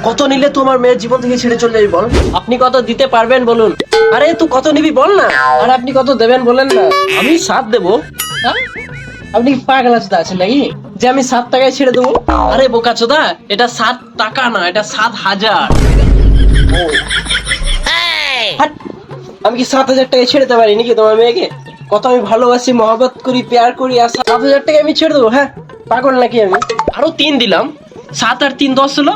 কত নিলে তোমার মেয়ের জীবন থেকে ছেড়ে চলে যাবি বল? আপনি কত দিতে পারবেন বলুন? আরে তুই কত নিবি বল না। আর আপনি কত দেবেন বলেন না। আমি 7 দেবো। হ্যাঁ? আপনি কি পাগল আছেন নাকি যে আমি 7 টাকায় ছেড়ে দেবো? আরে বোকাচোদা, এটা 7 টাকা না, এটা 7,000। হাট! আমি কি 7,000 টাকায় ছেড়ে দিতে পারি নাকি তোমার মেয়েকে? কত আমি ভালোবাসি, মহব্বত করি, প্যার করি, আর 7,000 টাকা আমি ছেড়ে দেবো? হ্যাঁ, পাগল নাকি আমি? আরো 3 দিলাম, 7 আর 3 10 হলো।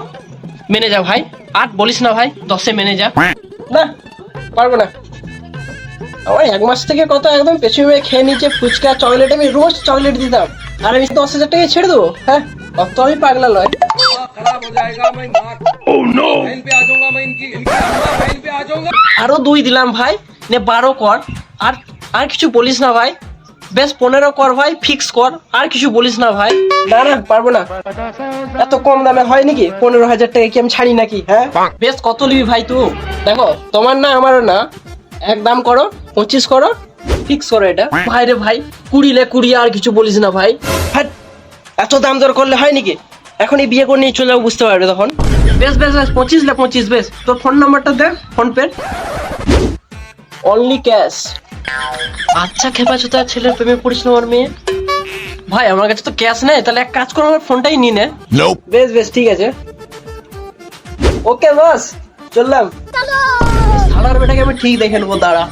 মেনে যা ভাই। 8 বলিস না ভাই, 10-এ মেনে যা। না, পারবো না। আমার 1 মাস থেকে কত একদম পেছনে খেয়ে নিচ্ছে ফুচকা চকলেট, আমি রোজ চকলেট দিতাম, আর আমি 10,000 টাকায় ছেড়ে দেবো? হ্যাঁ, অত আমি পাগলা লয়। खराब हो जाएगा मैं बहन पे आ जाऊंगा मैं इनकी बहन पे आ जाऊंगा। আরো 2 দিলাম ভাই, নে 12 কর। আর আর কিছু বলিস না ভাই, বেশ 15 কর ভাই, ফিক্স কর, আর কিছু বলিস না ভাই। না না, পারবো না। এত কম দামে হয় নাকি? 15,000 টাকা কি আমি ছাড়ি নাকি? হ্যাঁ, বেশ কত নিবি ভাই তুই? দেখো, তোমার না আমারও না, এক দাম করো, 25 করো, ফিক্স করো এটা। ভাই রে ভাই, 20 লে 20, আর কিছু বলিস না ভাই। হ্যাঁ, এত দাম দর করলে হয় নাকি? এখনই বিয়ে করে নিয়ে চলে যাবো, বুঝতে পারবে তখন। বেশ বেশ বেশ, 25 লে 25, বেশ। তোর ফোন নাম্বারটা দে, ফোন পে। Only cash. আচ্ছা খেপা চোদা, ছেলের প্রেমে পড়িস না আমার মেয়ে। ভাই আমার কাছে তো ক্যাশ নেই, তাহলে এক কাজ করো, আমার ফোনটাই নিয়ে নে। বেশ বেশ, ঠিক আছে। ওকে বস, চললাম। শালার বেটাকে আমি ঠিক দেখে নেবো, দাঁড়া।